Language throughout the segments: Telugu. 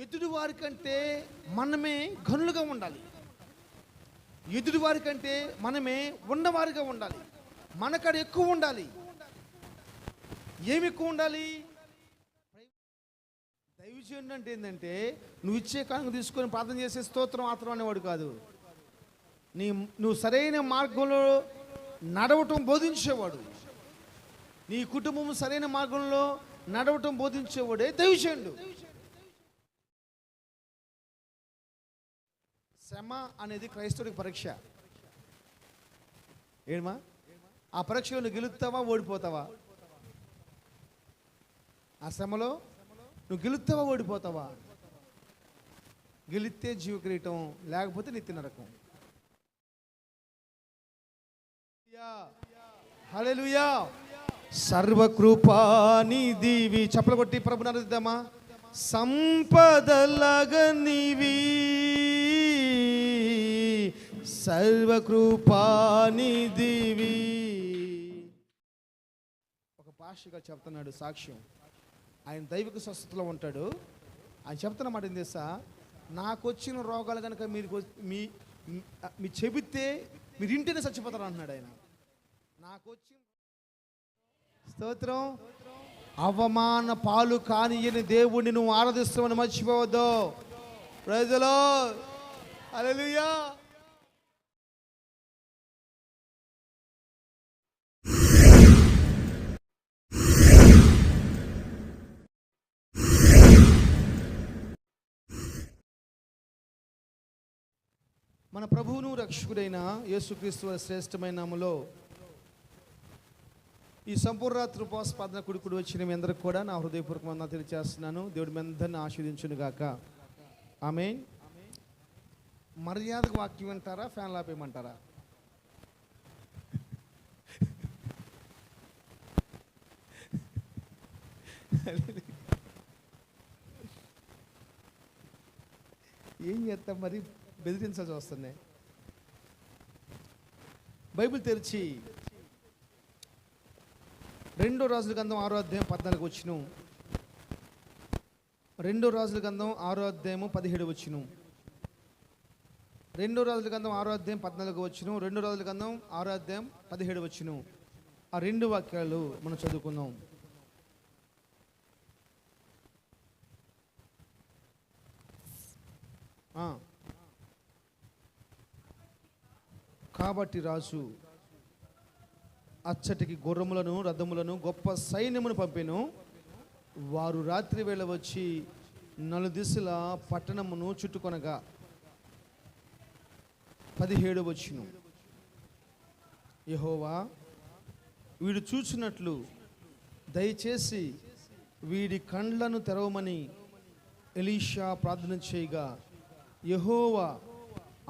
ఎదుటి వారి కంటే మనమే ఘనులుగా ఉండాలి. ఎదుటి వారి కంటే మనమే ఉన్నవారిగా ఉండాలి. మనకాడ ఎక్కువ ఉండాలి. ఏమి ఎక్కువ ఉండాలి? దైవజనుడు అంటే ఏంటంటే నువ్వు ఇచ్చే కానుక తీసుకొని ప్రార్థన చేసే స్తోత్రం ఆత్రం అనేవాడు కాదు. నువ్వు సరైన మార్గంలో నడవటం బోధించేవాడు. నీ కుటుంబం సరైన మార్గంలో నడవటం బోధించేవాడే దైవజనుడు. శ్రమ అనేది క్రైస్తవుడికి పరీక్ష. ఏమా ఆ పరీక్షలో నువ్వు గెలుస్తావా ఓడిపోతావా? ఆ శ్రమలో నువ్వు గెలుస్తావా ఓడిపోతావా? గెలిస్తే జీవ కిరీటం, లేకపోతే నిత్య నరకం. హల్లెలూయా. సర్వకృపానిధివి చప్పలు కొట్టి ప్రభుని అర్థమా. సంపదలగనివి సర్వకృపానిధివి. ఒక పాస్టర్గా చెప్తున్నాడు సాక్ష్యం. ఆయన దైవిక స్వస్థతలో ఉంటాడు. ఆయన చెప్తున్న మాట ఏం తెలుసా? నాకు వచ్చిన రోగాలు కనుక మీ చెబితే మీరు ఇంటినే చచ్చిపోతారు అంటున్నాడు ఆయన. నాకు వచ్చిన స్తోత్రం. అవమాన పాలు కానియని దేవుడిని నువ్వు ఆరాధిస్తామని మర్చిపోవద్దు. Praise the lord. హల్లెలూయా. మన ప్రభువును రక్షకుడైన యేసుక్రీస్తు శ్రేష్టమైన నామములో ఈ సంపూర్ణ రాత్రి ఉపవాస ప్రార్థన కూడి వచ్చిన మీ అందరికి కూడా నా హృదయపూర్వక వందనాలు తెలియజేస్తున్నాను. దేవుడి మీ అందరిని ఆశీర్వదించును గాక. ఆమేన్. మర్యాదకు వాక్యం అంటారా, ఫ్యాన్ ఆపేయమంటారా? ఏం చేస్తాం మరి, బెదిరించాల్సి వస్తున్నాయి. బైబిల్ తెరిచి 2 రాజుల గ్రంథం 6వ అధ్యాయం 14 వచనం, 2 రాజుల గ్రంథం 6వ అధ్యాయం 17 వచనం, 2 రాజుల గ్రంథం 6వ అధ్యాయం 14 వచనం, 2 రాజుల గ్రంథం 6వ అధ్యాయం 17 వచనం. ఆ 2 వాక్యాలు మనం చదువుకుందాం. కాబట్టి రాజు అచ్చటికి గుర్రములను రథములను గొప్ప సైన్యమును పంపెను. వారు రాత్రి వేళ వచ్చి 4 దిశల పట్టణమును చుట్టుకొనగా 17 వచనం. యెహోవా వీడు చూచినట్లు దయచేసి వీడి కండ్లను తెరవమని ఎలీషా ప్రార్థన చేయగా యెహోవా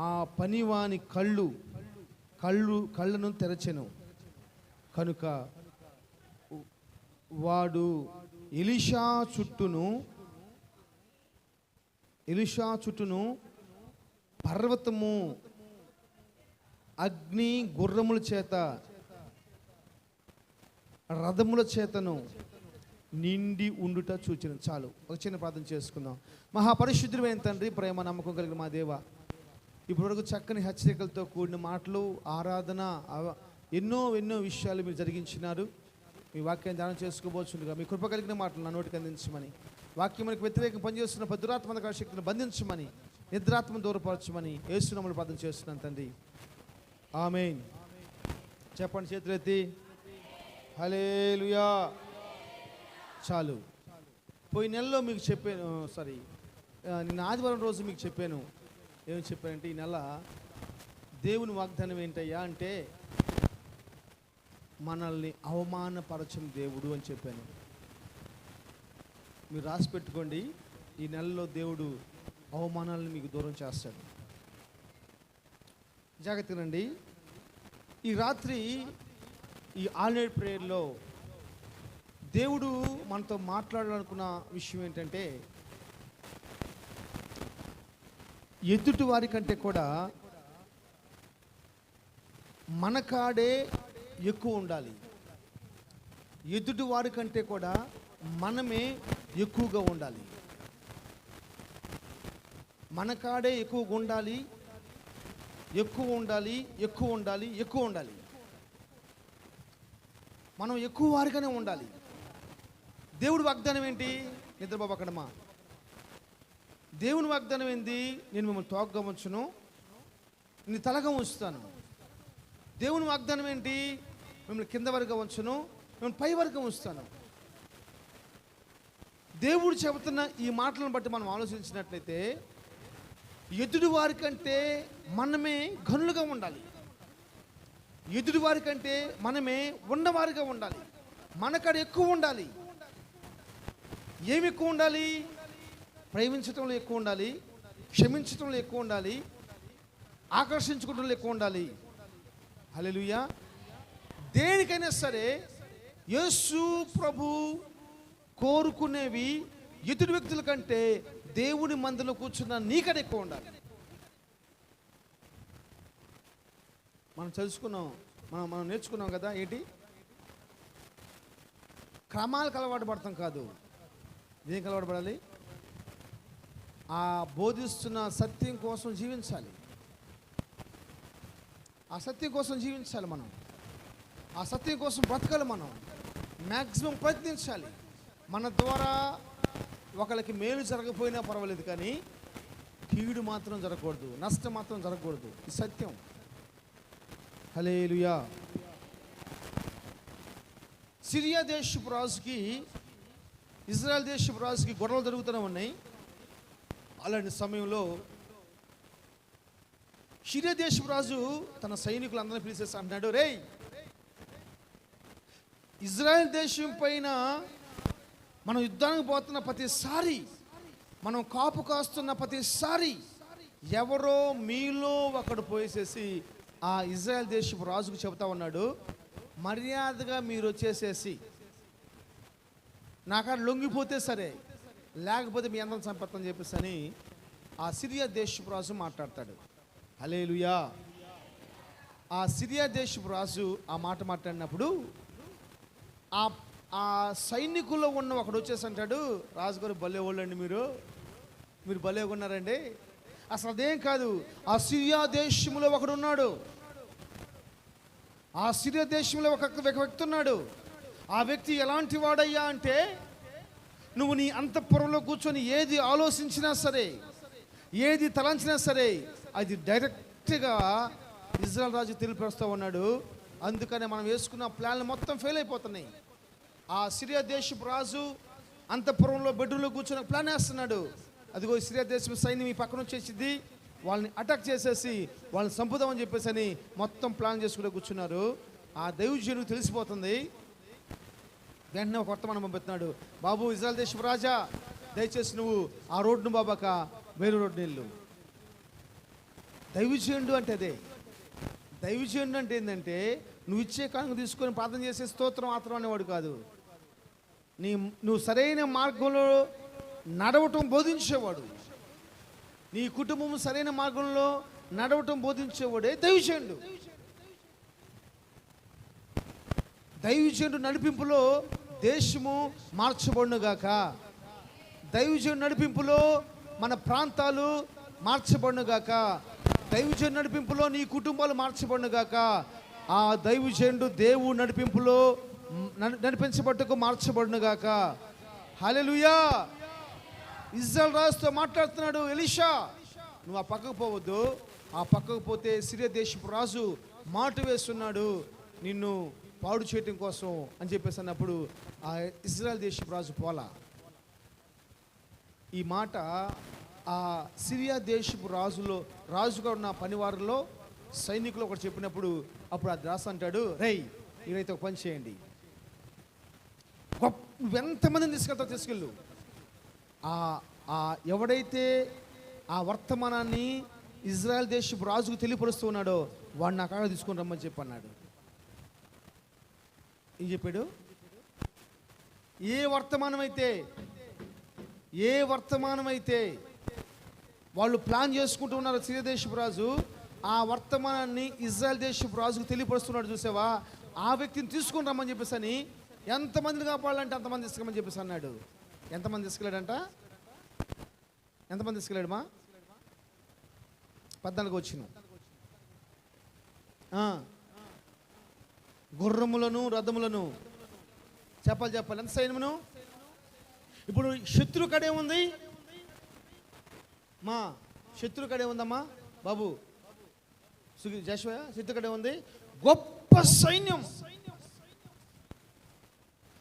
ఆ పనివాని కళ్ళను తెరచెను. కనుక వాడు ఎలీషా చుట్టూను పర్వతము అగ్ని గుర్రముల చేత రథముల చేతను నిండి ఉండుట చూచిన. చాలు, ఒక చిన్న ప్రార్థన చేసుకుందాం. మహాపరిశుద్ధుడైన తండ్రి, ప్రేమ నమ్మకం కలిగిన మా దేవ, ఇప్పటివరకు చక్కని హెచ్చరికలతో కూడిన మాటలు, ఆరాధన, ఎన్నో విషయాలు మీరు జరిగించినారు. మీ వాక్యాన్ని ధ్యానం చేసుకోబోచుండగా మీ కృప కలిగిన మాటలు నా నోటికి అందించమని, వాక్యం మనకు వ్యతిరేకంగా పనిచేస్తున్న దురాత్మక శక్తిని బంధించమని, నిద్రాత్మను దూరపరచమని యేసు నామములో ప్రార్థన చేస్తున్నాను తండ్రి. ఆమేన్. చెప్పండి చేతులెత్తి. హల్లెలూయా. చాలు. పోయిన నెలలో మీకు చెప్పాను, నిన్న ఆదివారం రోజు మీకు చెప్పాను. ఏమి చెప్పానంటే, ఈ నెల దేవుని వాగ్దానం ఏంటయ్యా అంటే మనల్ని అవమానపరచని దేవుడు అని చెప్పాను. మీరు రాసి పెట్టుకోండి. ఈ నెలలో దేవుడు అవమానాలను మీకు దూరం చేస్తాడు. జాగ్రత్తనండి. ఈ రాత్రి ఈ ఆల్-నైట్ ప్రేయర్లో దేవుడు మనతో మాట్లాడాలనుకున్న విషయం ఏంటంటే, ఎదుటి వారి కంటే కూడా మన కాడే ఎక్కువ ఉండాలి. ఎదుటి వారి కంటే కూడా మనమే ఎక్కువగా ఉండాలి. మన కాడే ఎక్కువగా ఉండాలి, ఎక్కువ ఉండాలి, ఎక్కువ ఉండాలి, ఎక్కువ ఉండాలి. మనం ఎక్కువ వారిగానే ఉండాలి. దేవుడి వాగ్దానం ఏంటి? నిద్రబాబు అక్కడమ్మా. దేవుని వాగ్దానం ఏంది? నేను మిమ్మల్ని తోకగా ఉంచును, నేను తలగా ఉంచుతాను. దేవుని వాగ్దానం ఏంటి? మిమ్మల్ని కింద వరకు ఉంచును, మిమ్మల్ని పై వరకు ఉంచుతాను. దేవుడు చెబుతున్న ఈ మాటలను బట్టి మనం ఆలోచించినట్లయితే ఎదుటి వారి కంటే మనమే ఘనులుగా ఉండాలి. ఎదుటి వారి కంటే మనమే ఉన్నవారిగా ఉండాలి. మనకాడ ఎక్కువ ఉండాలి. ఏమి ఎక్కువ ఉండాలి? ప్రేమించటంలో ఎక్కువ ఉండాలి, క్షమించటంలో ఎక్కువ ఉండాలి, ఆకర్షించుకోవడంలో ఎక్కువ ఉండాలి. హల్లెలూయా. దేనికైనా సరే యేసు ప్రభు కోరుకునేవి ఎదుటి వ్యక్తుల కంటే దేవుని మందిలో కూర్చున్న నీకడ ఎక్కువ ఉండాలి. మనం తెలుసుకున్నాం, మనం నేర్చుకున్నాం కదా. ఏంటి? క్రమాలకు అలవాటు పడతాం కాదు. దేనికి అలవాటు పడాలి? ఆ బోధిస్తున్న సత్యం కోసం జీవించాలి. ఆ సత్యం కోసం జీవించాలి. మనం ఆ సత్యం కోసం బ్రతకాలి. మనం మ్యాక్సిమం ప్రయత్నించాలి. మన ద్వారా ఒకరికి మేలు జరగకపోయినా పర్వాలేదు, కానీ కీడు మాత్రం జరగకూడదు, నష్టం మాత్రం జరగకూడదు. ఇది సత్యం. హల్లెలూయా. సిరియా దేశపు రాజుకి, ఇజ్రాయెల్ దేశపు రాజుకి గొడవలు జరుగుతూనే ఉన్నాయి. అలాంటి సమయంలో సిరియా దేశపు రాజు తన సైనికులందరినీ పిలిచేసి అంటున్నాడు, రేయ్, ఇజ్రాయెల్ దేశం పైన మనం యుద్ధానికి పోతున్న ప్రతిసారి, మనం కాపు కాస్తున్న ప్రతిసారి ఎవరో మీలో ఒకడు పోయేసేసి ఆ ఇజ్రాయెల్ దేశపు రాజుకు చెబుతా ఉన్నాడు, మర్యాదగా మీరు వచ్చేసేసి నాకాడ లొంగిపోతే సరే, లేకపోతే మీ అందరం చంపేస్తామని చెప్పేసి అని ఆ సిరియా దేశపు రాజు మాట్లాడతాడు. హల్లెలూయా. ఆ సిరియా దేశపు రాజు ఆ మాట మాట్లాడినప్పుడు ఆ సైనికుల్లో ఉన్న ఒకడు వచ్చేసి అంటాడు, రాజుగారు భలే వాళ్ళండి, మీరు భలే ఉన్నారండి. అసలు అదేం కాదు, ఆ సిరియా దేశంలో ఒకడు ఉన్నాడు. ఆ సిరియా దేశంలో ఒక వ్యక్తి ఉన్నాడు. ఆ వ్యక్తి ఎలాంటి వాడయ్యా అంటే, నువ్వు నీ అంతఃపురంలో కూర్చొని ఏది ఆలోచించినా సరే, ఏది తలంచినా సరే, అది డైరెక్ట్గా ఇజ్రాయెల్ రాజు తెలియపరుస్తూ ఉన్నాడు. అందుకనే మనం వేసుకున్న ప్లాన్లు మొత్తం ఫెయిల్ అయిపోతున్నాయి. ఆ సిరియా దేశపు రాజు అంతఃపురంలో బెడ్రూమ్లో కూర్చొని ప్లాన్ వేస్తున్నాడు. అదిగో సిరియా దేశపు సైన్యం ఈ పక్కన వచ్చేసింది, వాళ్ళని అటాక్ చేసేసి వాళ్ళని చంపుదామని చెప్పేసి అని మొత్తం ప్లాన్ చేసుకుంటూ కూర్చున్నారు. ఆ దైవజనుడికి తెలిసిపోతుంది. వెంటనే ఒక వర్తమానం పంపిస్తున్నాడు, బాబు ఇజ్రాయెల్ దేశపు రాజా, దయచేసి నువ్వు ఆ రోడ్డును బాబాక వేరే రోడ్డు వెళ్ళు. దైవజనుడు అంటే అదే. దైవజనుడు అంటే ఏంటంటే, నువ్వు ఇచ్చే కానుక తీసుకొని ప్రార్థన చేసే స్తోత్రం ఆత్రం అనేవాడు కాదు. నువ్వు సరైన మార్గంలో నడవటం బోధించేవాడు. నీ కుటుంబం సరైన మార్గంలో నడవటం బోధించేవాడే దైవజనుడు. దైవజనుడు నడిపింపులో దేశము మార్చబడునుగాక. దైవజనుడు నడిపింపులో మన ప్రాంతాలు మార్చబడునుగాక. దైవజనుడు నడిపింపులో నీ కుటుంబాలు మార్చబడునుగాక. ఆ దైవజనుడు దేవుడు నడిపింపులో నడిపించబట్టుకు మార్చబడునుగాక. హల్లెలూయా. ఇజ్రాయెల్ రాజుతో మాట్లాడుతున్నాడు, ఎలీషా నువ్వు ఆ పక్కకు పోవద్దు, ఆ పక్కకు పోతే సిరియా దేశపు రాజు మాట వేస్తున్నాడు నిన్ను పాడు చేయటం కోసం అని చెప్పేసి అన్నప్పుడు ఆ ఇజ్రాయెల్ దేశపు రాజు పోలా. ఈ మాట ఆ సిరియా దేశపు రాజుగా ఉన్న పనివారిలో సైనికులు ఒకటి చెప్పినప్పుడు అప్పుడు ఆ దాసు అంటాడు, రేయ్ మీరైతే ఒక పని చేయండి, నువ్వెంతమందిని తీసుకెళ్తావు, ఎవడైతే ఆ వర్తమానాన్ని ఇజ్రాయెల్ దేశపు రాజుకు తెలియపరుస్తూ ఉన్నాడో వాడిని నా కాడ తీసుకొని రమ్మని చెప్పి అన్నాడు. ఏం చెప్పాడు? ఏ వర్తమానం అయితే వాళ్ళు ప్లాన్ చేసుకుంటూ ఉన్నారు సిరియా దేశపు రాజు, ఆ వర్తమానాన్ని ఇజ్రాయెల్ దేశపు రాజుకు తెలియపరుస్తున్నాడు చూసావా, ఆ వ్యక్తిని తీసుకొని రమ్మని చెప్పేసి అని, ఎంతమందిని కాపాడాలంటే అంతమంది తీసుకురమ్మని చెప్పేసి అన్నాడు. ఎంతమంది తీసుకెళ్ళాడంట? ఎంతమంది తీసుకెళ్ళాడు మా? 14 వచ్చిన గుర్రములను రథములను చెప్పాలి ఎంత సైన్యమును. ఇప్పుడు శత్రు కడే ఉంది, మా శత్రు కడే ఉందమ్మా బాబు జాషువా, శత్రు కడే ఉంది గొప్ప సైన్యం.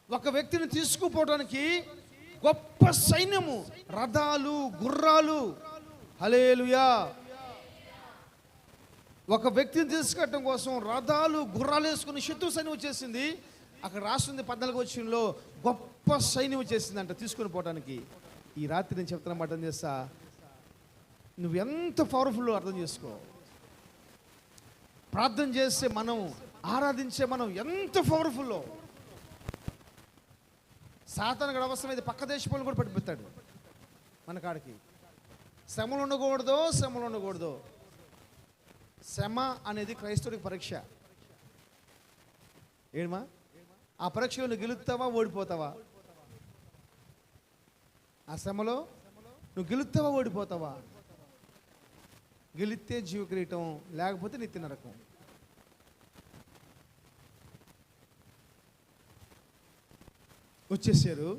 ఒక వ్యక్తిని తీసుకుపోవడానికి గొప్ప సైన్యము, రథాలు గుర్రాలు. హల్లెలూయా. ఒక వ్యక్తిని తీసుకెళ్ళడం కోసం రథాలు గుర్రాలు వేసుకుని శత్రు సైన్యం వచ్చేసింది. అక్కడ రాస్తుంది 14 వచనంలో గొప్ప సైన్యం వచ్చేసిందంట తీసుకుని పోవడానికి. ఈ రాత్రి నేను చెప్తున్నా మాట చేస్తా, నువ్వు ఎంత పవర్ఫుల్ అర్థం చేసుకో. ప్రార్థన చేస్తే మనం, ఆరాధించే మనం ఎంత పవర్ఫుల్లో. సాతానుకు అవసరమైతే పక్క దేశంలో కూడా పడిపోతాడు మన కాడికి. శ్రమలు ఉండకూడదు. శ్రమ అనేది క్రైస్తవుడికి పరీక్ష. ఏమా ఆ పరీక్షలో నువ్వు గెలుస్తావా ఓడిపోతావా? ఆ శ్రమలో నువ్వు గెలుస్తావా ఓడిపోతావా? గెలిస్తే జీవ కిరీటం, లేకపోతే నిత్య నరకం. వచ్చేసారు.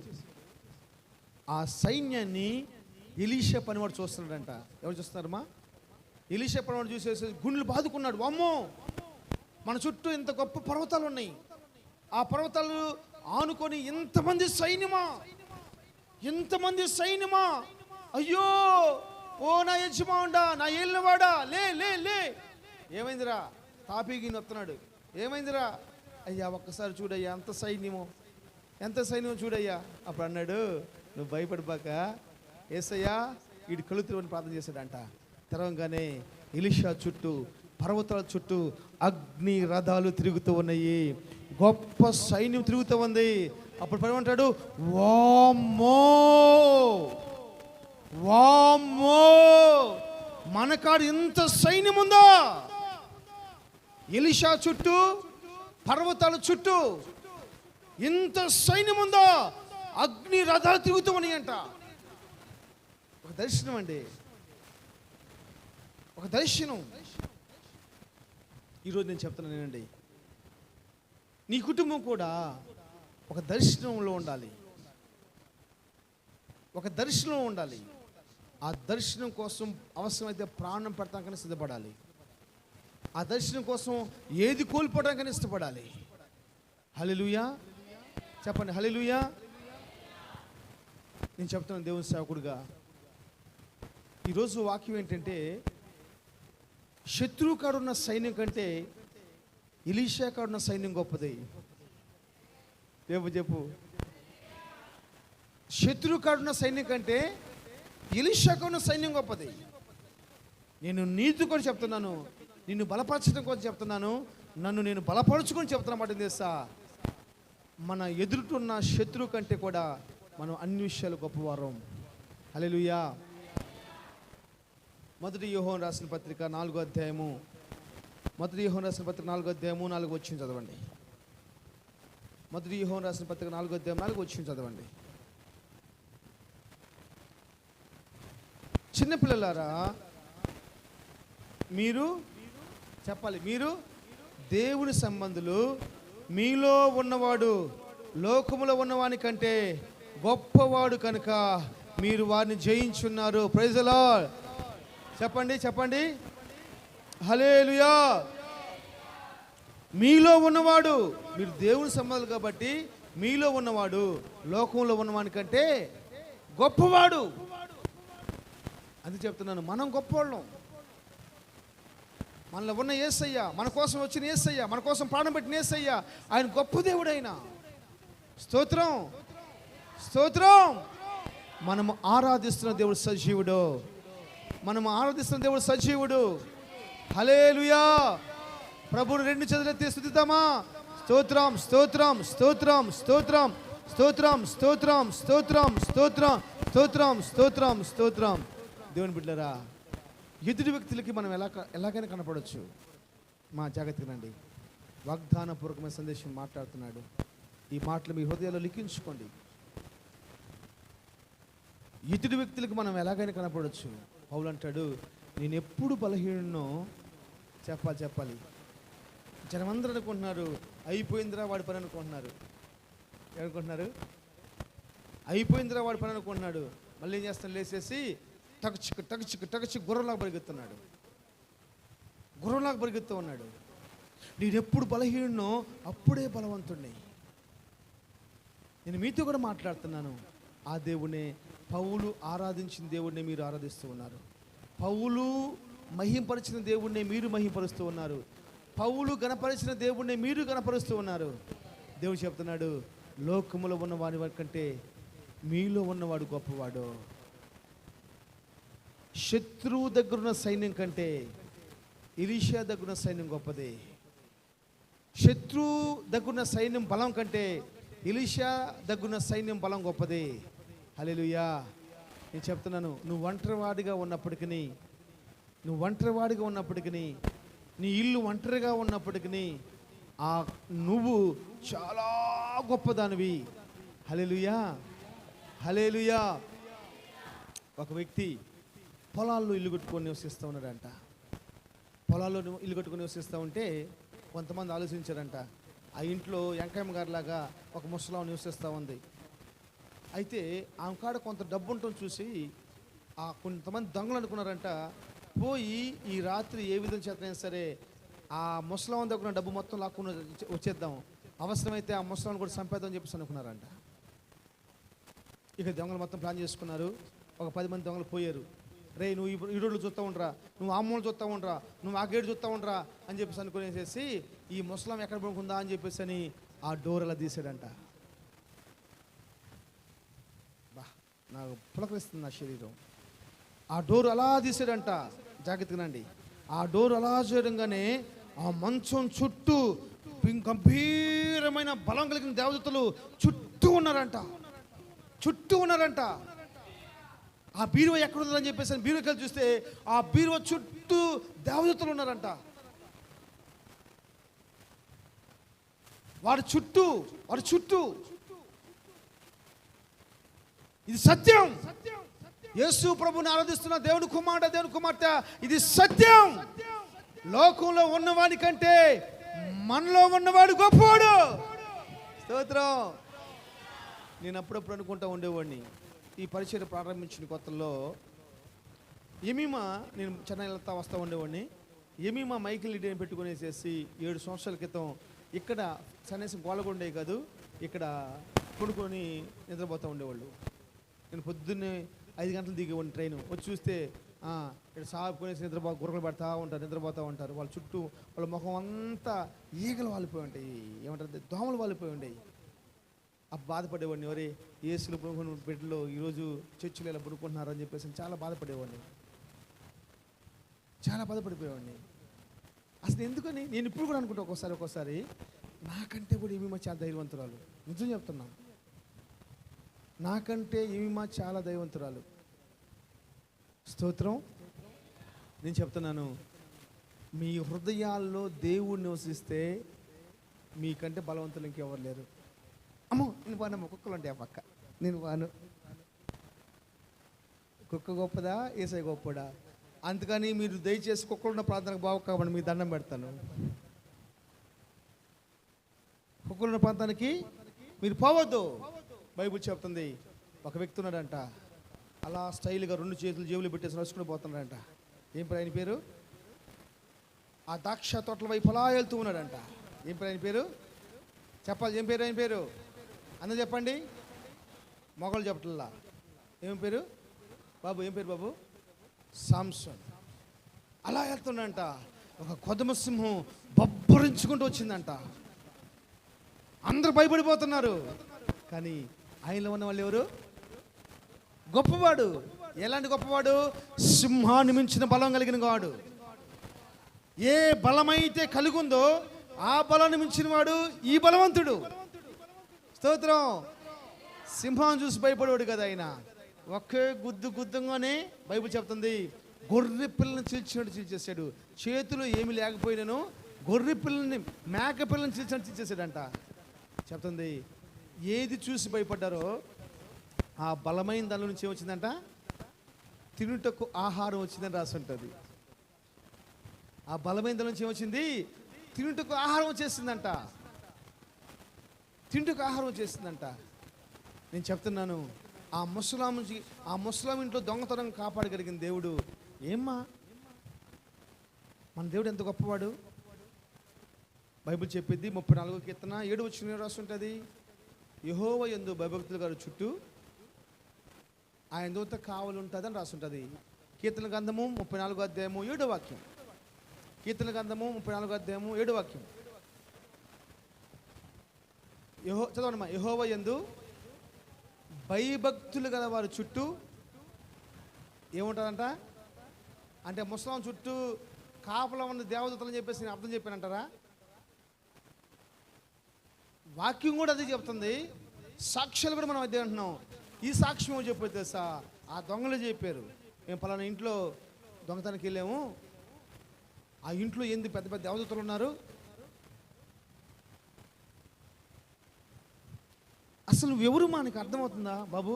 ఆ సైన్యాన్ని ఎలీషా పనివాడు చూస్తున్నాడంట. ఎవరు చూస్తున్నారమ్మా? ఎలీషా పనివాడు చూసేసి గుండెలు బాదుకున్నాడు. అమ్మో, మన చుట్టూ ఇంత గొప్ప పర్వతాలు ఉన్నాయి, ఆ పర్వతాలు ఆనుకొని ఇంతమంది సైన్యమా, అయ్యో ఓ నా యజమానుడా, నా ఏలినవాడా, లే లే లే. ఏమైందిరా? తాపీకి వస్తున్నాడు. ఏమైందిరా? అయ్యా ఒక్కసారి చూడయ్యా ఎంత సైన్యమో చూడయ్యా. అప్పుడు అన్నాడు, నువ్వు భయపడిపాక, యేసయ్యా వీడి కళ్ళు తెరవని ప్రార్థన చేశాడంట. తెరవంగానే ఎలీషా చుట్టూ, పర్వతాల చుట్టూ అగ్ని రథాలు తిరుగుతూ ఉన్నాయి, గొప్ప సైన్యం తిరుగుతూ ఉంది. అప్పుడు పడమంటాడు, వామ్మో మన కాడ ఇంత సైన్యం ఉందా? ఎలీషా చుట్టూ, పర్వతాల చుట్టూ ఇంత సైన్యం ఉందా? అగ్ని రథాలు తిరుగుతూ ఉన్నాయంట. ఒక దర్శనం అండి, ఒక దర్శనం. ఈరోజు నేను చెప్తున్నాను నేనండి, నీ కుటుంబం కూడా ఒక దర్శనంలో ఉండాలి, ఒక దర్శనం ఉండాలి. ఆ దర్శనం కోసం అవసరమైతే ప్రాణం పెడతానికైనా సిద్ధపడాలి. ఆ దర్శనం కోసం ఏది కోల్పోవడానికైనా ఇష్టపడాలి. హల్లెలూయా చెప్పండి, హల్లెలూయా. నేను చెప్తున్నాను దేవుని సేవకుడిగా, ఈరోజు వాక్యం ఏంటంటే, శత్రువు కాడున్న సైన్యం కంటే ఎలీషా కాడున్న సైన్యం గొప్పది. చెప్పు. శత్రువు కాడున్న సైన్యం కంటే ఎలీషా కాడున్న సైన్యం గొప్పది. నేను నీతి కూడా చెప్తున్నాను, నిన్ను బలపరచడం కోసం చెప్తున్నాను, నన్ను నేను బలపరుచుకొని చెప్తున్నా మాట చేస్తా. మన ఎదురుతున్న శత్రువు కంటే కూడా మనం అన్ని విషయాలు గొప్పవారం. హల్లెలూయా. మొదటి యోహాను రాసిన పత్రిక 4వ అధ్యాయము, 4వ అధ్యాయము 4వ వచనం చదవండి. మొదటి యోహాను రాసిన పత్రిక 4వ అధ్యాయం 4వ వచనం చదవండి. చిన్నపిల్లలారా, మీరు చెప్పాలి, మీరు దేవుని సంబంధులు, మీలో ఉన్నవాడు లోకములో ఉన్నవాని కంటే గొప్పవాడు కనుక మీరు వారిని జయించున్నారు. Praise the lord. చెప్పండి. హల్లెలూయా. మీలో ఉన్నవాడు, మీరు దేవుని సంబంధాలు కాబట్టి మీలో ఉన్నవాడు లోకంలో ఉన్నవాని కంటే గొప్పవాడు. అది చెప్తున్నాను, మనం గొప్పవాళ్ళం. మనలో ఉన్న యేసయ్య, మన కోసం వచ్చిన యేసయ్య, మన కోసం ప్రాణం పెట్టిన యేసయ్య, ఆయన గొప్ప దేవుడైన. స్తోత్రం. మనము ఆరాధిస్తున్న దేవుడు సజీవుడు. హల్లెలూయా. ప్రభువుని 2 చేతులెత్తి స్తుతిద్దామా? స్తోత్రం. దేవుని బిడ్డలారా, ఎదుటి వ్యక్తులకి మనం ఎలాగైనా కనపడవచ్చు. మా జాగ్రత్తగా రండి. వాగ్దానపూర్వకమైన సందేశం మాట్లాడుతున్నాడు. ఈ మాటలు మీ హృదయాల్లో లిఖించుకోండి. ఎదుటి వ్యక్తులకి మనం ఎలాగైనా కనపడవచ్చు. పౌలు అంటాడు, నేను ఎప్పుడు బలహీనో చెప్పాలి. జనమందరూ అనుకుంటున్నారు అయిపోయిందిరా వాడి పని అనుకుంటున్నారు. ఏమనుకుంటున్నారు? అయిపోయిందిరా వాడి పని అనుకుంటున్నాడు. మళ్ళీ ఏం చేస్తాను, లేచేసి టగచిక్కు గుర్రంలాగా పరిగెత్తున్నాడు. పరిగెత్తూ ఉన్నాడు. నేను ఎప్పుడు బలహీనో అప్పుడే బలవంతుణ్ణి. నేను మీతో కూడా మాట్లాడుతున్నాను. ఆ దేవుణ్ణి, పౌలు ఆరాధించిన దేవుణ్ణి మీరు ఆరాధిస్తూ ఉన్నారు. పౌలు మహింపరిచిన దేవుణ్ణి మీరు మహింపరుస్తూ ఉన్నారు. పౌలు గణపరిచిన దేవుణ్ణి మీరు గణపరుస్తూ ఉన్నారు. దేవుడు చెప్తున్నాడు, లోకములో ఉన్నవాడి కంటే మీలో ఉన్నవాడు గొప్పవాడు. శత్రువు దగ్గరున్న సైన్యం కంటే ఎలీషా దగ్గరున్న సైన్యం గొప్పది. శత్రువు దగ్గరున్న సైన్యం బలం కంటే ఎలీషా దగ్గరున్న సైన్యం బలం గొప్పది. హల్లెలూయా. నేను చెప్తున్నాను, నువ్వు ఒంటరివాడిగా ఉన్నప్పటికీ, నీ ఇల్లు ఒంటరిగా ఉన్నప్పటికీ నువ్వు చాలా గొప్పదానివి. హల్లెలూయా. హల్లెలూయా. ఒక వ్యక్తి పొలాల్లో ఇల్లు కట్టుకొని నివసిస్తూ ఉన్నాడంట. పొలాల్లో ఇల్లు కట్టుకొని నివసిస్తూ ఉంటే కొంతమంది ఆలోచించారంట, ఆ ఇంట్లో వెంకయ్య గారిలాగా ఒక ముసలాం నివసిస్తూ ఉంది. అయితే ఆమె కాడ కొంత డబ్బు ఉంటుంది చూసి కొంతమంది దొంగలు అనుకున్నారంట, పోయి ఈ రాత్రి ఏ విధంగా చేతనైనా సరే ఆ ముసలాం దగ్గర డబ్బు మొత్తం లాక్కుని వచ్చేద్దాం, అవసరమైతే ఆ ముసలాన్ని కూడా చంపేద్దాం అని చెప్పేసి అనుకున్నారంట. ఇక దొంగలు మొత్తం ప్లాన్ చేసుకున్నారు. ఒక 10 మంది దొంగలు పోయారు. రే, నువ్వు ఈ రోడ్లు చూస్తూ ఉండరా, నువ్వు ఆ మూలు చూస్తూ ఉండరా, నువ్వు ఆ గేటు చూస్తూ ఉండరా అని చెప్పేసి అనుకునేసేసి ఈ ముసలాం ఎక్కడ పడుకుందా అని చెప్పేసి అని ఆ డోర్ అలా తీసాడంట. నాకు పులకరిస్తుంది నా శరీరం. ఆ డోర్ అలా తీసాడంట. జాగ్రత్తగానండి. ఆ డోర్ అలా చేయడంగానే ఆ మంచం చుట్టూ గంభీరమైన బలం కలిగిన దేవదూతలు చుట్టూ ఉన్నారంట. ఆ బీరువా ఎక్కడుందని చెప్పేసి బీరువా కలిసి చూస్తే ఆ బీరువా చుట్టూ దేవదూతలు ఉన్నారంట. వాడి చుట్టూ ఇది సత్యం. యేసు ప్రభుని ఆరాధిస్తున్న దేవుని కుమార్తె ఇది సత్యం. లోకంలో ఉన్నవాడి కంటే మనలో ఉన్నవాడు గొప్పవాడు. స్తోత్రం. నేను అప్పుడప్పుడు అనుకుంటా ఉండేవాడిని, ఈ పరిచయం ప్రారంభించిన కొత్తలో ఎమీమా, నేను చెన్నై వెళ్తా వస్తూ ఉండేవాడిని. ఎమీమా మైకిల్ లీడర్ని పెట్టుకునేసేసి 7 సంవత్సరాల క్రితం ఇక్కడ సన్యాసం గోలగొండే కాదు, ఇక్కడ కొనుక్కొని నిద్రపోతూ ఉండేవాళ్ళు. నేను పొద్దున్నే 5 గంటలు దిగేవాడిని ట్రైన్. వచ్చి చూస్తే ఇక్కడ సాగుకొనేసి గుర్రలు నిద్రపోతూ ఉంటారు. వాళ్ళ చుట్టూ వాళ్ళ ముఖం అంతా ఈగలు వాలిపోయి ఉంటాయి, ఏమంటారు దోమలు వాలిపోయి ఉంటాయి. బాధపడేవాడిని, ఎవరే ఏసులు పడుకున్న బిడ్డలు ఈరోజు చర్చిలు ఇలా పడుకుంటున్నారు అని చెప్పేసి చాలా బాధపడేవాడిని. అసలు ఎందుకని నేను ఇప్పుడు కూడా అనుకుంటా ఒక్కోసారి నాకంటే కూడా ఏమేమో చాలా ధైర్యవంతురాలు. నిజం చెప్తున్నాను, నాకంటే ఏమేమో చాలా ధైర్యవంతురాలు. స్తోత్రం. నేను చెప్తున్నాను, మీ హృదయాల్లో దేవుడు నివసిస్తే మీకంటే బలవంతులు ఇంకెవరు లేరు. అమ్మో నేను వానమ్మ, కుక్కలు ఉంటాయి ఆ పక్క, నేను వాను. కుక్క గొప్పదా, ఏసై గొప్పదా? అందుకని మీరు దయచేసి కుక్కలున్న ప్రాంతానికి బాగు కాబట్టి మీ దండం పెడతాను. కుక్కలున్న ప్రాంతానికి మీరు పోవద్దు. బైబిల్ చెప్తుంది, ఒక వ్యక్తి ఉన్నాడంట, అలా స్టైల్గా 2 చేతులు జేబులు పెట్టేసి నడుచుకుని పోతున్నాడంట. ఏం ఆయన పేరు? ఆ ద్రాక్ష తోటల వైపు అలా వెళ్తూ ఉన్నాడంట. ఏం ఆయన పేరు చెప్పాలి? ఏం పేరు ఆయన పేరు? అందరూ చెప్పండి. మొగలు చెప్పట్లా. ఏం పేరు బాబు? ఏం పేరు బాబు? సాంసన్. అలా వెళ్తుండంట. ఒక కొదమ సింహం బొబ్బరించుకుంటూ వచ్చిందంట. అందరూ భయపడిపోతున్నారు. కానీ ఆయనలో ఉన్న వాళ్ళు ఎవరు? గొప్పవాడు. ఎలాంటి గొప్పవాడు? సింహాన్ని మించిన బలం కలిగిన వాడు. ఏ బలమైతే కలిగిందో ఆ బలాన్ని మించిన వాడు ఈ బలవంతుడు. స్తోత్రం. సింహం చూసి భయపడేవాడు కదా ఆయన. ఒకే గుద్దుగానే బైబిల్ చెప్తుంది, గొర్రె పిల్లని చీల్చినట్టు చీల్చేసాడు. చేతులు ఏమి లేకపోయినాను గొర్రె పిల్లని, మేక పిల్లని చీల్చినట్టు చీల్చేసాడంట. చెప్తుంది, ఏది చూసి భయపడ్డారో ఆ బలమైన దాని నుంచి ఏమొచ్చిందంట? తినుటకు ఆహారం వచ్చిందని రాసి ఉంటుంది. ఆ బలమైన నుంచి ఏమొచ్చింది? తినుటకు ఆహారం వచ్చేసిందంట. తింటుకు ఆహారం వచ్చేసిందంట. నేను చెప్తున్నాను, ఆ ముసలాం ఇంట్లో దొంగతనం కాపాడగలిగిన దేవుడు ఏమ్మా, మన దేవుడు ఎంత గొప్పవాడు. బైబిల్ చెప్పిద్ది 34వ కీర్తన 7వ వచనం రాసి ఉంటుంది, యెహోవా యందు భయభక్తులు గారు చుట్టూ ఆయన దూత కావలి ఉంటుంది అని రాసి ఉంటుంది. కీర్తన గ్రంథము 34వ అధ్యాయము 7వ వాక్యం. కీర్తన గ్రంథము 34వ అధ్యాయము 7వ వాక్యం. చదవండి. యెహోవా యందు భయభక్తులు గల వారి చుట్టూ ఏముంటుందంట అంటే ముసలాం చుట్టూ కాపలా ఉన్న దేవదూతలు అని చెప్పేసి నేను అర్థం చెప్పానంటారా? వాక్యం కూడా అదే చెప్తుంది, సాక్ష్యాలు కూడా మనం అదే అంటున్నాం. ఈ సాక్ష్యం చెప్పేది తెలుసా? ఆ దొంగలు చెప్పారు, మేము పలానా ఇంట్లో దొంగతనానికి వెళ్ళాము, ఆ ఇంట్లో ఏంది పెద్ద పెద్ద దేవదూతలు ఉన్నారు. అసలు ఎవరు మనకు అర్థమవుతుందా బాబు?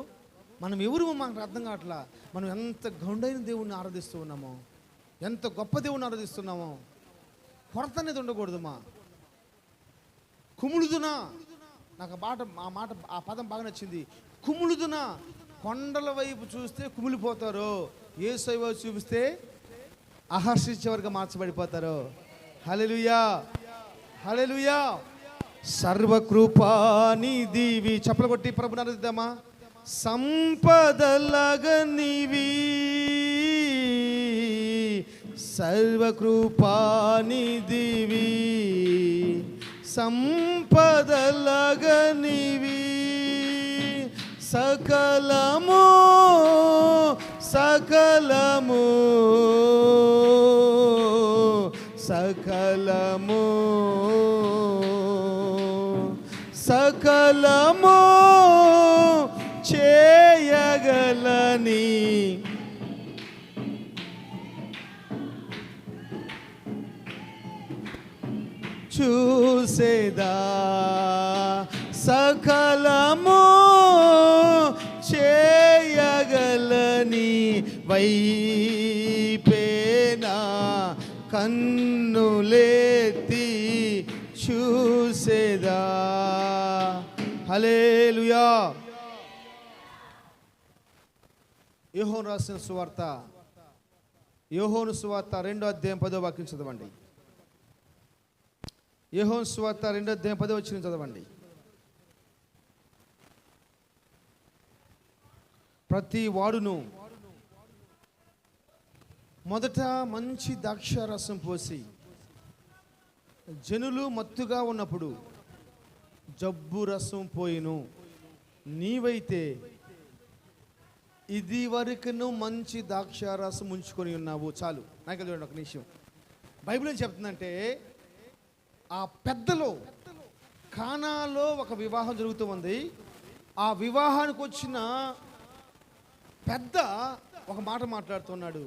మనం ఎవరు మనకు అర్థం కావట్లా. మనం ఎంత గౌండైన దేవుణ్ణి ఆరాధిస్తూ ఉన్నామో, ఎంత గొప్ప దేవుణ్ణి ఆరాధిస్తున్నామో. కొరత అనేది ఉండకూడదుమా. కుములుదునా, నాకు ఆ పదం బాగా నచ్చింది. కుములుదునా, కొండల వైపు చూస్తే కుమిలిపోతారు, యేసు వైపు చూపిస్తే ఆహర్షించేవారుగా మార్చబడిపోతారు. హల్లెలూయా, హల్లెలూయా. సర్వకృపానిధివి, చప్పలు కొట్టి ప్రభుని ఆరాధిద్దామా. సంపదలగనివి, సర్వకృపానిధివి, సంపదలగనివి, సకలము సకలము సకలము సకలము చేయగలని చూసేదా, సకలము చేయగలని వైపేనా కన్నులెత్తి చూసేదా. హల్లెలూయా. యోహోను రాసిన సువార్త, యోహోను సువార్త 2వ అధ్యాయం 10వ వాక్యం చదవండి. యోహోను సువార్త 2వ అధ్యాయం 10వ వచనం చదవండి. ప్రతి వాడును మొదట మంచి ద్రాక్షారసం పోసి జనులు మత్తుగా ఉన్నప్పుడు జబ్బు రసం పోయిను, నీవైతే ఇది వరకును మంచి ద్రాక్షారసం ఉంచుకొని ఉన్నావు. చాలు, నాకు చూడండి ఒక నిమిషం. బైబిల్ ఏం చెప్తుందంటే, ఆ పెద్దలో కానాలో ఒక వివాహం జరుగుతూ ఉంది. ఆ వివాహానికి వచ్చిన పెద్ద ఒక మాట మాట్లాడుతున్నాడు.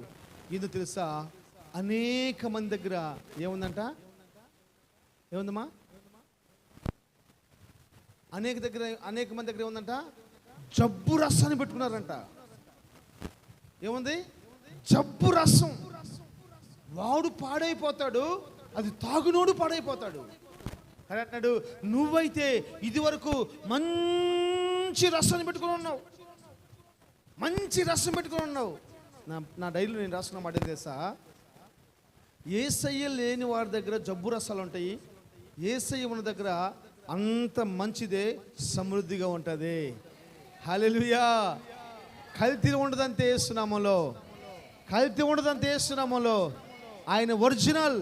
ఇది తెలుసా? అనేక మంది దగ్గర ఏముందంట? ఏముందమ్మా? అనేక మంది దగ్గర ఏముందంట? జబ్బు రసాన్ని పెట్టుకున్నారంట. ఏముంది? జబ్బు రసం. వాడు పాడైపోతాడు, అది తాగునోడు పాడైపోతాడు. కానీ అంటున్నాడు, నువ్వైతే ఇది వరకు మంచి రసాన్ని పెట్టుకుని ఉన్నావు, మంచి రసం పెట్టుకుని ఉన్నావు. నా డైరీలో నేను రాసుకున్న మాట తెలుసా? యేసయ్య లేని వారి దగ్గర జబ్బు రసాలు ఉంటాయి, యేసయ్య ఉన్న దగ్గర అంత మంచిదే, సమృద్ధిగా ఉంటుంది. హల్లెలూయా. కల్తీ ఉండదంతే యేసునామములో, కల్తీ ఉండదంతే యేసునామములో. ఆయన ఒరిజినల్.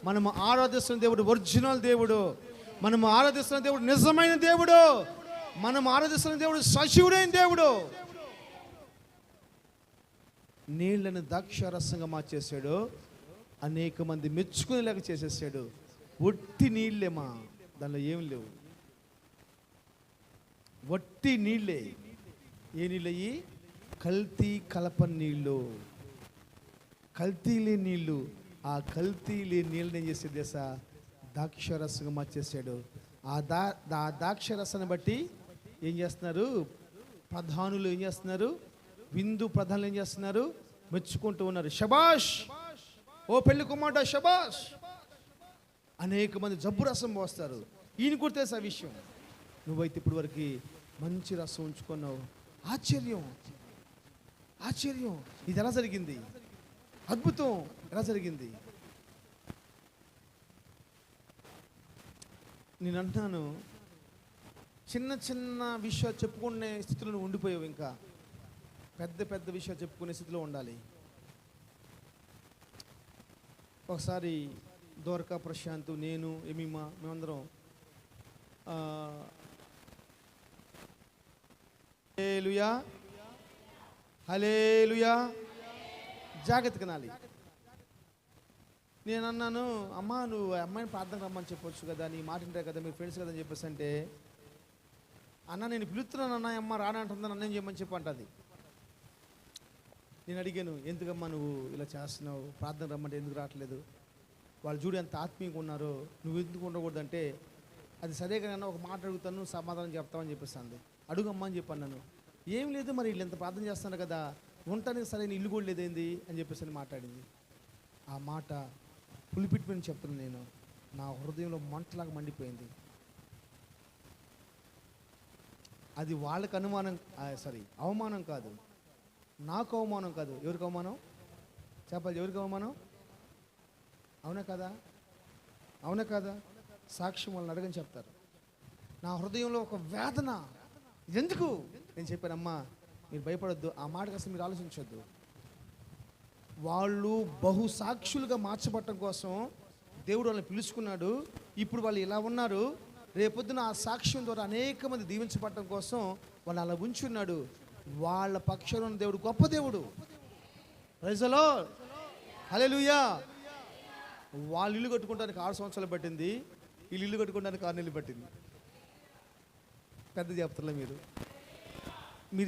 మనము ఆరాధిస్తున్న దేవుడు ఒరిజినల్ దేవుడు. మనము ఆరాధిస్తున్న దేవుడు నిజమైన దేవుడు. మనం ఆరాధిస్తున్న దేవుడు సజీవుడైన దేవుడు. నీళ్లను ద్రాక్షారసంగా మార్చేశాడు, అనేక మంది మెచ్చుకునేలాగా చేసేసాడు. ఒట్టి నీళ్ళేమా, దానిలో ఏం లేవు, ఒట్టి నీళ్ళే. ఏ నీళ్ళయి? కల్తీ కలపని నీళ్ళు, కల్తీ లేని నీళ్ళు. ఆ కల్తీ లేని నీళ్ళని ఏం చేసేది తెలుసా? ద్రాక్షారసంగా మార్చేసాడు. ఆ ద్రాక్షారసాన్ని బట్టి ఏం చేస్తున్నారు ప్రధానులు? ఏం చేస్తున్నారు? విందు ప్రధానులు ఏం చేస్తున్నారు? మెచ్చుకుంటూ ఉన్నారు. శబాష్, ఓ పెళ్లి కుమారుడా శబాష్. అనేక మంది జబ్బు రసం పోస్తారు. ఈయన కూడా తెలుసు ఆ విషయం. నువ్వైతే ఇప్పుడు వరకు మంచి రసం ఉంచుకున్నావు. ఆశ్చర్యం, ఆశ్చర్యం. ఇది ఎలా జరిగింది? అద్భుతం, ఎలా జరిగింది? నేను అంటున్నాను, చిన్న చిన్న విషయాలు చెప్పుకునే స్థితిలో ఉండిపోయావు. ఇంకా పెద్ద పెద్ద విషయాలు చెప్పుకునే స్థితిలో ఉండాలి. ఒకసారి దోరకా, ప్రశాంత్, నేను, ఎమీమా, మేమందరం హల్లెలూయా హల్లెలూయా జాగ్రత్తగా నాలి. నేను అన్నాను, అమ్మా నువ్వు అమ్మాయిని ప్రార్థన రమ్మని చెప్పొచ్చు కదా, నీ మాట వింటారు కదా, మీరు ఫ్రెండ్స్ కదా అని చెప్పేసి అంటే, అన్న నేను పిలుస్తున్నాను అన్న, అమ్మ రానంటుందా, నన్ను ఏం చేయమని చెప్పి అంటుంది. నేను అడిగాను, ఎందుకమ్మా నువ్వు ఇలా చేస్తున్నావు, ప్రార్థన రమ్మంటే ఎందుకు రావట్లేదు, వాళ్ళు చూడు ఎంత ఆత్మీయంగా ఉన్నారో, నువ్వు ఎందుకు ఉండకూడదంటే, అది సరే కానీ ఒక మాట అడుగుతాను సమాధానం చెప్తామని చెప్పేస్తుంది. అడుగమ్మా అని చెప్పాను. నన్ను ఏం లేదు, మరి వీళ్ళు ఎంత ప్రార్థన చేస్తున్నారు కదా, ఉండటానికి సరైన ఇల్లు కూడా లేదేంది అని చెప్పేసి అని మాట్లాడింది. ఆ మాట పులిపిట్ పని చెప్తున్నాను నేను, నా హృదయంలో మంటలాగా మండిపోయింది. అది వాళ్ళకి అవమానం కాదు, నాకు అవమానం కాదు. ఎవరికి అవమానం చెప్పాలి? ఎవరికి అవమానం? అవునా కదా? అవునా కదా? సాక్ష్యం వాళ్ళని అడగని చెప్తారు. నా హృదయంలో ఒక వేదన. ఎందుకు? నేను చెప్పానమ్మా మీరు భయపడొద్దు, ఆ మాటకు అసలు మీరు ఆలోచించొద్దు. వాళ్ళు బహు సాక్షులుగా మార్చబడటం కోసం దేవుడు వాళ్ళని పిలుచుకున్నాడు. ఇప్పుడు వాళ్ళు ఇలా ఉన్నారు, రేపొద్దున ఆ సాక్ష్యం ద్వారా అనేక మంది దీవించబడటం కోసం వాళ్ళు అలా ఉంచున్నాడు. వాళ్ళ పక్షంలో ఉన్న దేవుడు గొప్ప దేవుడు. ప్రైజ్ ది లార్డ్, హల్లెలూయా. వాళ్ళు ఇల్లు కట్టుకోవడానికి 6 సంవత్సరాలు పట్టింది, వీళ్ళు ఇల్లు కట్టుకోవడానికి 6 నెలలు పట్టింది. పెద్ద చెప్తలే మీరు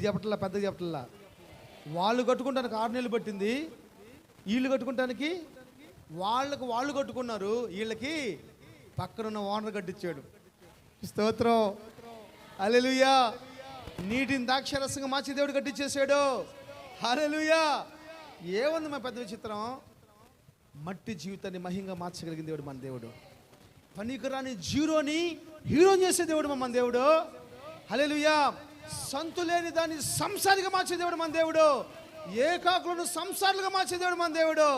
చెప్పట్లా, పెద్ద చెప్పట్లా. వాళ్ళు కట్టుకోవడానికి 6 నెలలు పట్టింది, వీళ్ళు కట్టుకోవడానికి వాళ్ళు కట్టుకున్నారు, వీళ్ళకి పక్కనున్న ఓనర్ కట్టించాడు. స్తోత్రం, హల్లెలూయా. నీటిని ద్రాక్షరసంగా మార్చి దేవుడు కట్టించేసాడు. హల్లెలూయా. ఏముంది మా పెద్ద విచిత్రం? మట్టి జీవితాన్ని మహింగా మార్చగలిగిన దేవుడు మన దేవుడు. పనికిరాని జీరోని హీరో చేసే దేవుడు మన దేవుడు. హల్లెలూయా. సంతులేని దాన్ని సంసారిగా మార్చే దేవుడు మన దేవుడు. ఏకాకులను సంసారులుగా మార్చే దేవుడు మన దేవుడు.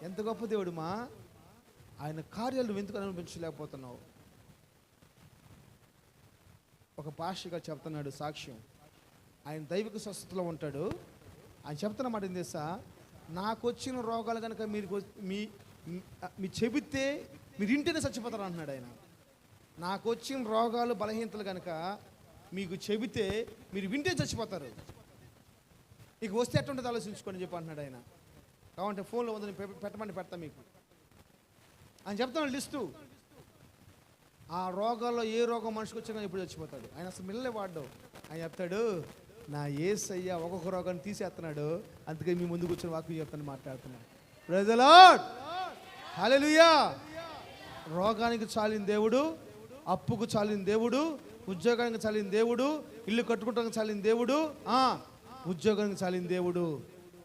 ఎంత గొప్ప దేవుడు మా ఆయన కార్యాలు నువ్వు ఎందుకు అనుభవించలేకపోతున్నావు? ఒక పాస్టర్ గారు చెప్తున్నాడు సాక్ష్యం. ఆయన దైవిక స్వస్థతలో ఉంటాడు. ఆయన చెప్తున్న మాట ఏం తెలుసా? నాకు వచ్చిన రోగాలు కనుక మీ చెబితే మీరు ఇంటినే చచ్చిపోతారు అంటున్నాడు ఆయన. నాకు వచ్చిన రోగాలు బలహీనతలు కనుక మీకు చెబితే మీరు వింటే చచ్చిపోతారు, ఇక వస్తే ఎట్టుంటుంది ఆలోచించుకోండి చెప్పి అంటున్నాడు ఆయన. కావాలంటే ఫోన్లో ఉందని పెట్టమని పెడతా మీకు అని చెప్తాను లిస్టు. ఆ రోగాల్లో ఏ రోగం మనిషికి వచ్చినా ఇప్పుడు చచ్చిపోతాడు. ఆయన అసలు మిల్లలే వాడ్డావు. ఆయన చెప్తాడు, నా యేసయ్య ఒక్కొక్క రోగాన్ని తీసేస్తున్నాడు, అందుకే మీ ముందుకు వచ్చిన వాక్యం చెప్తాను మాట్లాడుతున్నాడు. ప్రైజ్ ది లార్డ్, హల్లెలూయా. రోగానికి చాలిన దేవుడు, అప్పుకు చాలిన దేవుడు, ఉద్యోగానికి చాలిన దేవుడు, ఇల్లు కట్టుకోవడానికి చాలిన దేవుడు, ఉద్యోగానికి చాలిన దేవుడు,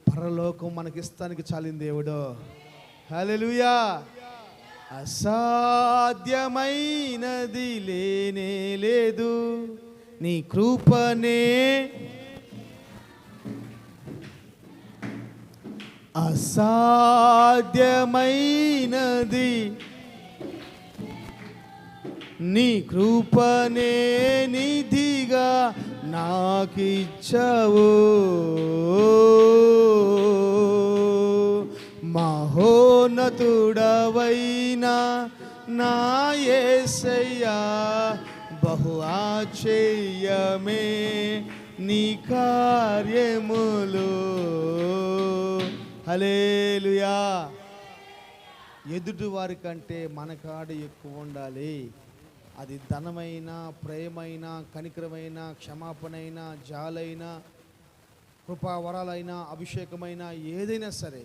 పరలోకం మనకి ఇస్తానికి చాలిన దేవుడు. హల్లెలూయా. అసాధ్యమైనది లేనే లేదు, నీ కృపనే అసాధ్యమైనది నీ కృపనే నిధిగా నాకిచ్చావు. మహోన్నతుడవైనా నా యేసయ్యా, బహు ఆశ్చర్యమే నీ కార్యములు. హల్లెలూయా. ఎదుటి వారి కంటే మన కాడ ఎక్కువ ఉండాలి. అది ధనమైన, ప్రేమైన, కనికరమైన, క్షమాపణైనా, జాలైనా, కృపావరాలైనా, అభిషేకమైన, ఏదైనా సరే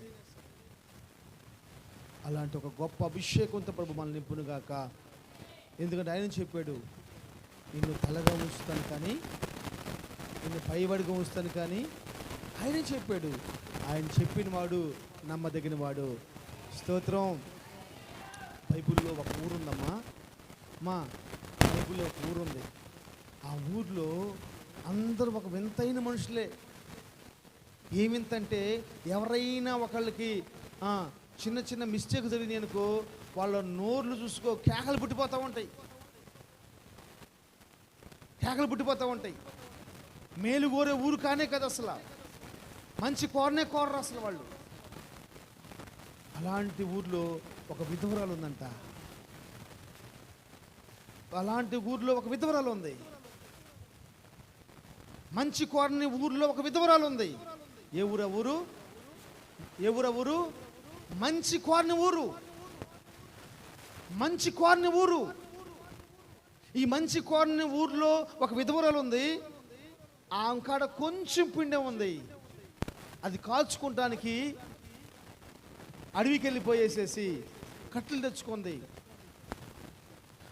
అలాంటి ఒక గొప్ప అభిషేకంతో ప్రభు మనల్ని నింపునుగాక. ఎందుకంటే ఆయన చెప్పాడు, నిన్ను తలగా ఉంచుతాను కానీ, నిన్ను పైబడిగా ఉంచుతాను కానీ ఆయనే చెప్పాడు. ఆయన చెప్పిన వాడు నమ్మదగిన వాడు. స్తోత్రం. బైబిల్లో ఒక ఊరుందమ్మా. బైబిల్లో ఒక ఊరుంది. ఆ ఊర్లో అందరూ ఒక వింతైన మనుషులే. ఏ వింతంటే, ఎవరైనా ఒకళ్ళకి చిన్న చిన్న మిస్టేక్ జరిగింది అనుకో, వాళ్ళ నోర్లు చూసుకో కేకలు పుట్టిపోతూ ఉంటాయి. కేకలు పుట్టిపోతూ ఉంటాయి. మేలు కోరే ఊరు కానే కదా అసలు. మంచి కోరనే కోరరు అసలు వాళ్ళు. అలాంటి ఊర్లో ఒక విధవరాలు ఉందంట. అలాంటి ఊర్లో ఒక విధవరాలు ఉంది. మంచి కోరని ఊర్లో ఒక విధవరాలు ఉంది. ఏ ఊరు? ఊరు ఏ ఊరు? మంచి కోరని ఊరు. మంచి కోరని ఊరు. ఈ మంచి కోరని ఊర్లో ఒక విధవరాలు ఉంది. ఆ కాడ కొంచెం పిండి ఉంది. అది కాల్చుకుంటానికి అడవికి వెళ్ళిపోయేసేసి కట్టెలు తెచ్చుకుంది.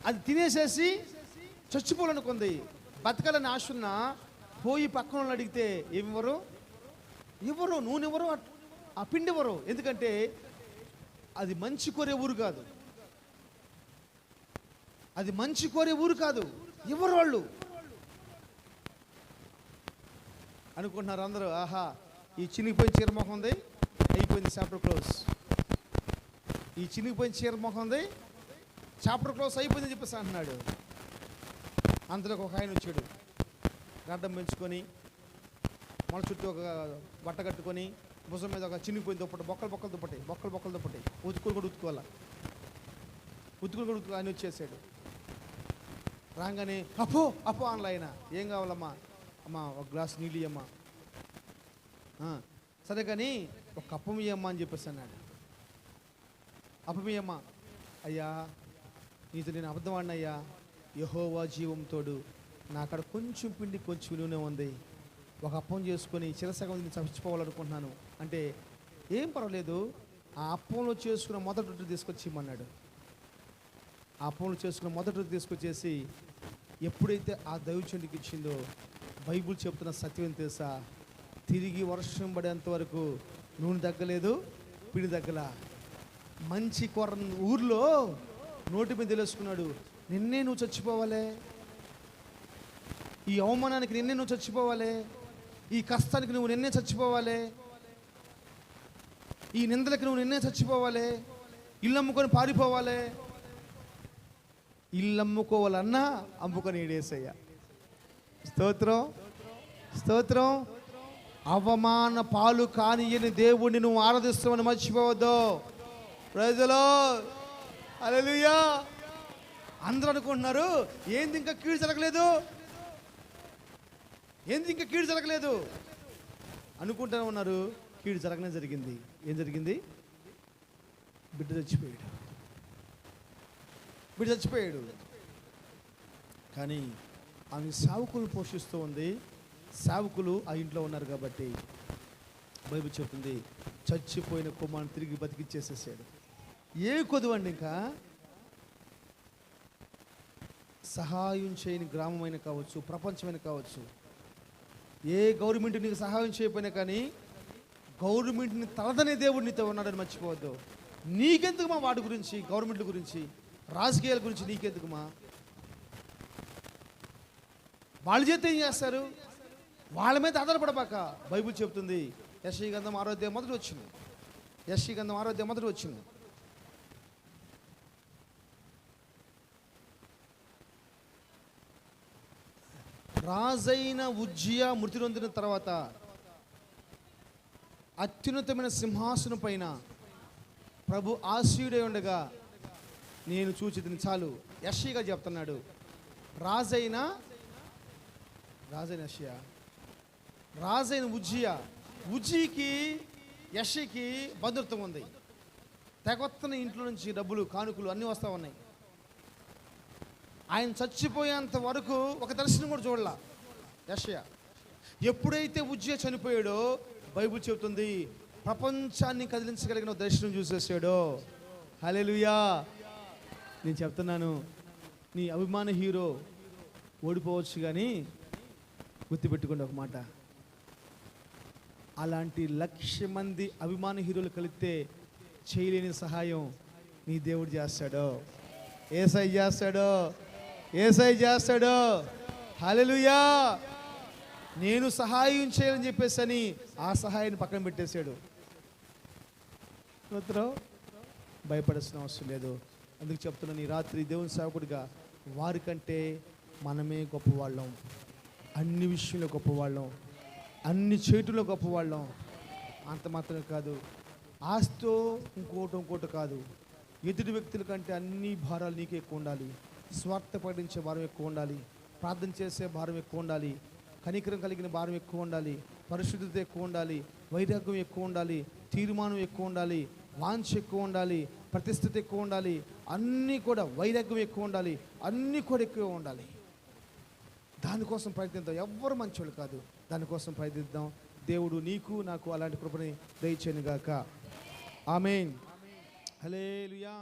అది తినేసేసి చచ్చిపోవాలనుకుంది. బతకాలని ఆశున్న పోయి పక్కన వాళ్ళు అడిగితే ఏమివ్వరు? ఎవరు? నూనె ఎవరు? ఆ పిండి ఎవరు? ఎందుకంటే అది మంచి కోరే ఊరు కాదు. అది మంచి కోరే ఊరు కాదు. ఎవరు వాళ్ళు అనుకుంటున్నారు అందరూ. ఆహా, ఈ చినిగిపోయిన చీర మొహం ఉంది, అయిపోయింది, చాప్టర్ క్లోజ్. ఈ చినిగిపోయిన చీర మొహం ఉంది, చాప్టర్ క్లోజ్ అయిపోయిందని చెప్పేసి అంటున్నాడు. అంతలోకి ఒక ఆయన వచ్చాడు. గడ్డం పెంచుకొని, మన చుట్టూ ఒక బట్ట కట్టుకొని, భుజం మీద ఒక చినిగిపోయిన దుప్పటి, బొక్కలు దుప్పటి ఉతుకులు కూడా ఉతుకోవాలి. ఆయన వచ్చేసాడు. రాగానే అపో అనలా ఆయన. ఏం కావాలమ్మా? అమ్మా ఒక గ్లాస్ నీళ్ళు ఇయ్యమ్మా. సరే కానీ ఒక కప్పం ఇయ్యమ్మా అని చెప్పేసి అన్నాడు. అప్పమియ్యమ్మా. అయ్యా, నీతో నేను అబద్ధం ఆడినయ్యా. యెహోవా జీవం తోడు, నా అక్కడ కొంచెం పిండి కొంచెం నూనె ఉంది. ఒక అప్పం చేసుకొని చిరసగం చచ్చిపోవాలనుకుంటున్నాను అంటే, ఏం పర్వాలేదు, ఆ అప్పంలో చేసుకున్న మొదటి రొట్టె తీసుకొచ్చి ఇమ్మన్నాడు. ఆ అప్పంలో చేసుకున్న మొదటి రొట్టె తీసుకొచ్చేసి ఎప్పుడైతే ఆ దైవజనుడికి ఇచ్చిందో, బైబుల్ చెప్తున్న సత్యం తెలుసా? తిరిగి వర్షం పడేంత వరకు నూనె తగ్గలేదు, పిండి తగ్గల. మంచి కొర ఊర్లో నోటి మీద తెలుసుకున్నాడు, నిన్నే నువ్వు చచ్చిపోవాలే, ఈ అవమానానికి నిన్నే నువ్వు చచ్చిపోవాలే, ఈ కష్టానికి నువ్వు నిన్నే చచ్చిపోవాలే, ఈ నిందలకి నువ్వు నిన్నే చచ్చిపోవాలే, ఇల్లు అమ్ముకొని పారిపోవాలే. ఇల్లు అమ్ముకోవాలన్నా అమ్ముకొని ఏడేసయ్యా. స్తోత్రం, స్తోత్రం. అవమాన పాలు కానియని దేవుడిని నువ్వు ఆరాధిస్తామని మర్చిపోవద్దు. ప్రైజ్ ది లార్డ్, హల్లెలూయా. అందరూ అనుకుంటున్నారు, ఏంది ఇంకా కీడు జరగలేదు అనుకుంటూనే ఉన్నారు. కీడు జరగనే జరిగింది. ఏం జరిగింది? బిడ్డ చచ్చిపోయాడు. కానీ ఆమె సేవకులు పోషిస్తూ ఉంది. సేవకులు ఆ ఇంట్లో ఉన్నారు కాబట్టి బైబిల్ చెప్తుంది, చచ్చిపోయిన కుమారుని తిరిగి బతికిచ్చేసేసాడు. ఏ కొదువండి, ఇంకా సహాయం చేయని గ్రామమైన కావచ్చు, ప్రపంచమైన కావచ్చు, ఏ గవర్నమెంట్ నీకు సహాయం చేయకపోయినా కానీ గవర్నమెంట్ని తలదనే దేవుడు నీతో ఉన్నాడని మర్చిపోవద్దు. నీకెందుకు మా వాటి గురించి, గవర్నమెంట్ల గురించి, రాజకీయాల గురించి నీకెందుకు మా? వాళ్ళ చేత ఏం చేస్తారు? వాళ్ళ మీద ఆధారపడబాక. బైబిల్ చెప్తుంది, యెషయా గ్రంథం 6వ అధ్యాయం మొదటి వచ్చింది. రాజైన ఉజ్జియా మృతి నొందిన తర్వాత అత్యున్నతమైన సింహాసనం పైన ప్రభు ఆసీనుడై ఉండగా నేను చూచితిని. చాలు, యెషయా చెప్తున్నాడు. రాజైన ఉజ్జీకి యెషయాకి బంధుత్వం ఉంది. తెగొత్తన ఇంట్లో నుంచి డబ్బులు, కానుకలు అన్నీ వస్తూ ఉన్నాయి. ఆయన చచ్చిపోయేంత వరకు ఒక దర్శనం కూడా చూడలా యెషయా. ఎప్పుడైతే ఉజ్జియా చనిపోయాడో బైబిల్ చెబుతుంది, ప్రపంచాన్ని కదిలించగలిగిన దర్శనం చూసేసాడో. హల్లెలూయా. నేను చెప్తున్నాను, నీ అభిమాన హీరో ఓడిపోవచ్చు, కానీ గుర్తుపెట్టుకోండి ఒక మాట, అలాంటి 1,00,000 మంది అభిమాన హీరోలు కలిస్తే చేయలేని సహాయం నీ దేవుడు చేస్తాడు. యేసయ్య చేస్తాడు. యేసయ్య చేస్తాడు. హల్లెలూయా. నేను సహాయం చేయాలని చెప్పేసి ఆ సహాయాన్ని పక్కన పెట్టేశాడు. భయపడాల్సిన అవసరం లేదు. అందుకు చెప్తున్నాను, ఈ రాత్రి దేవుని సేవకుడిగా వారికంటే మనమే గొప్పవాళ్ళం. అన్ని విషయంలో గొప్పవాళ్ళం, అన్ని చేతుల్లో గొప్పవాళ్ళం. అంత మాత్రమే కాదు, ఆస్తో ఇంకోటి కాదు. ఎదుటి వ్యక్తుల కంటే అన్ని భారాలు నీకే ఎక్కువ ఉండాలి. స్వార్థపడించే భారం ఎక్కువ ఉండాలి. ప్రార్థన చేసే భారం ఎక్కువ ఉండాలి. కనికరం కలిగిన భారం ఎక్కువ ఉండాలి. పరిశుద్ధత ఎక్కువ ఉండాలి. వైరాగ్యం ఎక్కువ ఉండాలి. తీర్మానం ఎక్కువ ఉండాలి. వాంఛ ఎక్కువ ఉండాలి. ప్రతిష్ఠిత ఎక్కువ ఉండాలి. అన్నీ కూడా, వైరాగ్యం ఎక్కువ ఉండాలి. అన్నీ కూడా ఎక్కువ ఉండాలి. దానికోసం ప్రయత్నిద్దాం. ఎవ్వరు మంచోళ్ళు కాదు, దానికోసం ప్రయత్నిద్దాం. దేవుడు నీకు నాకు అలాంటి కృపని దయచేయను గాక. ఆమేన్. హల్లెలూయా.